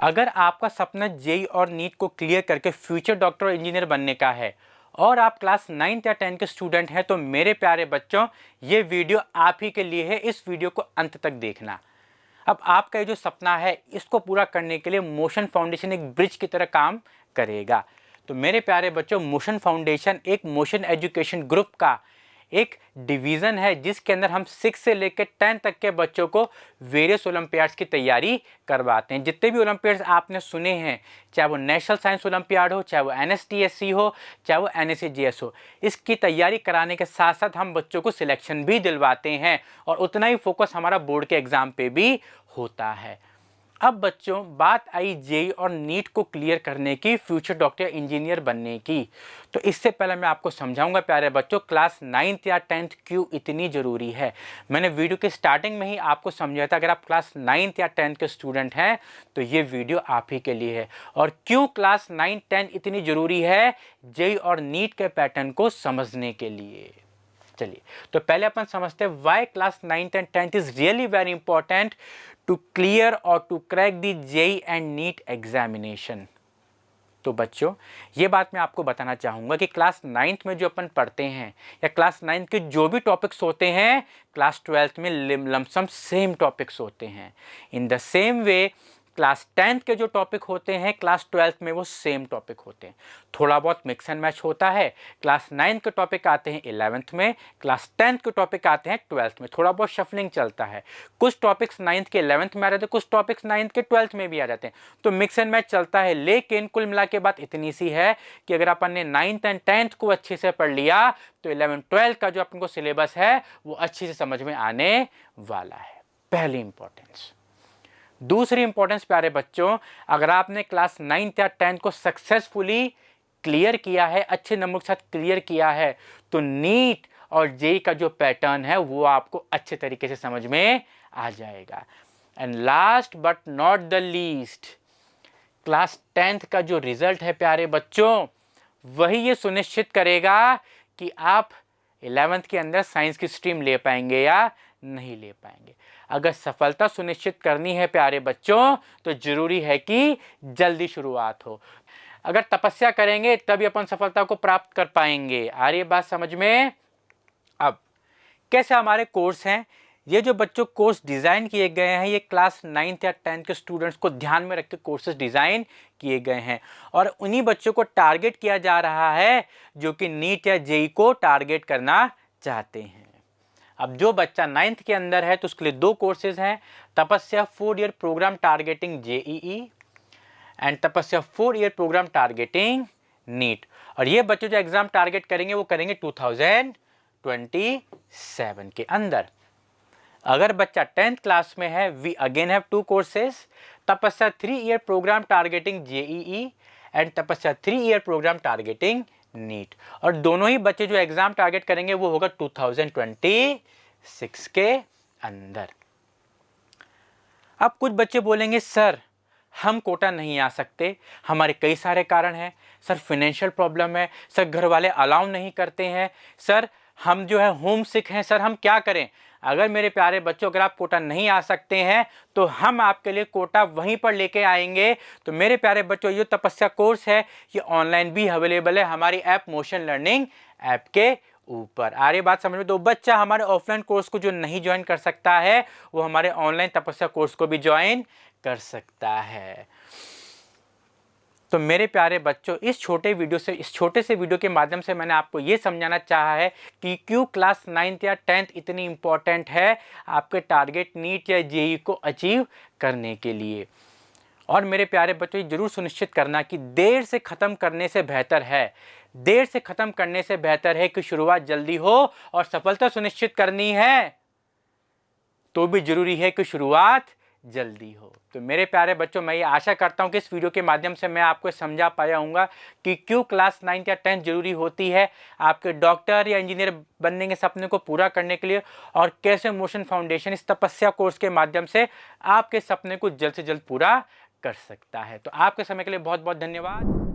अगर आपका सपना जेई और नीट को क्लियर करके फ्यूचर डॉक्टर और इंजीनियर बनने का है और आप क्लास 9th या 10th के स्टूडेंट हैं तो मेरे प्यारे बच्चों, ये वीडियो आप ही के लिए है। इस वीडियो को अंत तक देखना। अब आपका ये जो सपना है इसको पूरा करने के लिए मोशन फाउंडेशन एक ब्रिज की तरह काम करेगा। तो मेरे प्यारे बच्चों, मोशन फाउंडेशन एक मोशन एजुकेशन ग्रुप का एक डिवीज़न है जिसके अंदर हम 6 से लेकर 10 तक के बच्चों को वेरियस ओलंपियाड्स की तैयारी करवाते हैं। जितने भी ओलंपियाड्स आपने सुने हैं, चाहे वो नेशनल साइंस ओलंपियाड हो, चाहे वो एनएसटीएससी हो, चाहे वो एनएसएजीएस हो, इसकी तैयारी कराने के साथ साथ हम बच्चों को सिलेक्शन भी दिलवाते हैं और उतना ही फोकस हमारा बोर्ड के एग्ज़ाम पे भी होता है। अब बच्चों, बात आई जेई और नीट को क्लियर करने की, फ्यूचर डॉक्टर इंजीनियर बनने की। तो इससे पहले मैं आपको समझाऊंगा प्यारे बच्चों, क्लास 9th या 10th क्यों इतनी ज़रूरी है। मैंने वीडियो के स्टार्टिंग में ही आपको समझाया था, अगर आप क्लास 9th या 10th के स्टूडेंट हैं तो ये वीडियो आप ही के लिए है। और क्यों क्लास 9, 10 इतनी ज़रूरी है जेई और नीट के पैटर्न को समझने के लिए। चलिए, तो पहले अपन समझते हैं why class 9th and 10th is really very important to clear और to crack the JEE and NEET examination. तो बच्चों, ये बात मैं आपको बताना चाहूँगा कि क्लास 9th में जो अपन पढ़ते हैं या क्लास 9th के जो भी टॉपिक्स होते हैं, क्लास 12th में लमसम सेम टॉपिक्स होते हैं। In the same way class 10th के जो टॉपिक होते हैं क्लास 12th में वो सेम टॉपिक होते हैं। थोड़ा बहुत मिक्स एंड मैच होता है। क्लास 9th के टॉपिक आते हैं 11th में, क्लास 10th के टॉपिक आते हैं 12th में। थोड़ा बहुत शफलिंग चलता है, कुछ टॉपिक्स 9th के 11th में आ जाते हैं, कुछ टॉपिक्स 9th के 12th में भी आ जाते हैं। तो मिक्स एंड मैच चलता है। लेकिन कुल मिला के बात इतनी सी है कि अगर अपन ने 9th एंड 10th को अच्छे से पढ़ लिया तो 11th 12th का जो अपन को सिलेबस है वो अच्छे से समझ में आने वाला है। पहली इंपॉर्टेंस। दूसरी इंपॉर्टेंस प्यारे बच्चों, अगर आपने क्लास 9th या 10th को सक्सेसफुली क्लियर किया है, अच्छे नंबर के साथ क्लियर किया है, तो नीट और जेई का जो पैटर्न है वो आपको अच्छे तरीके से समझ में आ जाएगा। And last but not the least, class 10th का जो रिजल्ट है प्यारे बच्चों, वही ये सुनिश्चित करेगा कि आप 11th के अंदर साइंस की स्ट्रीम ले पाएंगे या नहीं ले पाएंगे। अगर सफलता सुनिश्चित करनी है प्यारे बच्चों तो जरूरी है कि जल्दी शुरुआत हो। अगर तपस्या करेंगे तभी अपन सफलता को प्राप्त कर पाएंगे। आ रही बात समझ में? अब कैसे हमारे कोर्स हैं, ये जो बच्चों कोर्स डिज़ाइन किए गए हैं, ये क्लास 9th या 10th के स्टूडेंट्स को ध्यान में रख के कोर्सेज डिज़ाइन किए गए हैं और उन्हीं बच्चों को टारगेट किया जा रहा है जो कि नीट या जेई को टारगेट करना चाहते हैं। अब जो बच्चा 9th के अंदर है तो उसके लिए 2 कोर्सेज हैं, Tapasya 4 year program targeting JEE and Tapasya 4 year program targeting NEET. और ये बच्चे जो एग्जाम टारगेट करेंगे वो करेंगे 2027 के अंदर। अगर बच्चा 10th क्लास में है, we again have 2 courses, Tapasya 3 year program targeting JEE and Tapasya 3 year program targeting NEET. और दोनों ही बच्चे जो एग्जाम टारगेट करेंगे वो होगा 2026 के अंदर। अब कुछ बच्चे बोलेंगे सर हम कोटा नहीं आ सकते, हमारे कई सारे कारण हैं। सर फाइनेंशियल प्रॉब्लम है, सर घर वाले अलाउ नहीं करते हैं, सर हम जो है होम सिक हैं, सर हम क्या करें। अगर मेरे प्यारे बच्चों, अगर आप कोटा नहीं आ सकते हैं तो हम आपके लिए कोटा वहीं पर लेके आएंगे। तो मेरे प्यारे बच्चों, ये तपस्या कोर्स है ये ऑनलाइन भी अवेलेबल है हमारी ऐप मोशन लर्निंग ऐप के ऊपर। आ रही बात समझ में? तो बच्चा हमारे ऑफलाइन कोर्स को जो नहीं ज्वाइन कर सकता है वो हमारे ऑनलाइन तपस्या कोर्स को भी ज्वाइन कर सकता है। तो मेरे प्यारे बच्चों, इस छोटे से वीडियो के माध्यम से मैंने आपको ये समझाना चाहा है कि क्यों क्लास 9th या 10th इतनी इंपॉर्टेंट है आपके टारगेट नीट या जेई को अचीव करने के लिए। और मेरे प्यारे बच्चों, जरूर सुनिश्चित करना कि देर से ख़त्म करने से बेहतर है कि शुरुआत जल्दी हो। और सफलता सुनिश्चित करनी है तो भी जरूरी है कि शुरुआत जल्दी हो। तो मेरे प्यारे बच्चों, मैं ये आशा करता हूँ कि इस वीडियो के माध्यम से मैं आपको समझा पाया हूँगा कि क्यों क्लास 9th या 10th जरूरी होती है आपके डॉक्टर या इंजीनियर बनने के सपने को पूरा करने के लिए, और कैसे मोशन फाउंडेशन इस तपस्या कोर्स के माध्यम से आपके सपने को जल्द से जल्द पूरा कर सकता है। तो आपके समय के लिए बहुत बहुत धन्यवाद।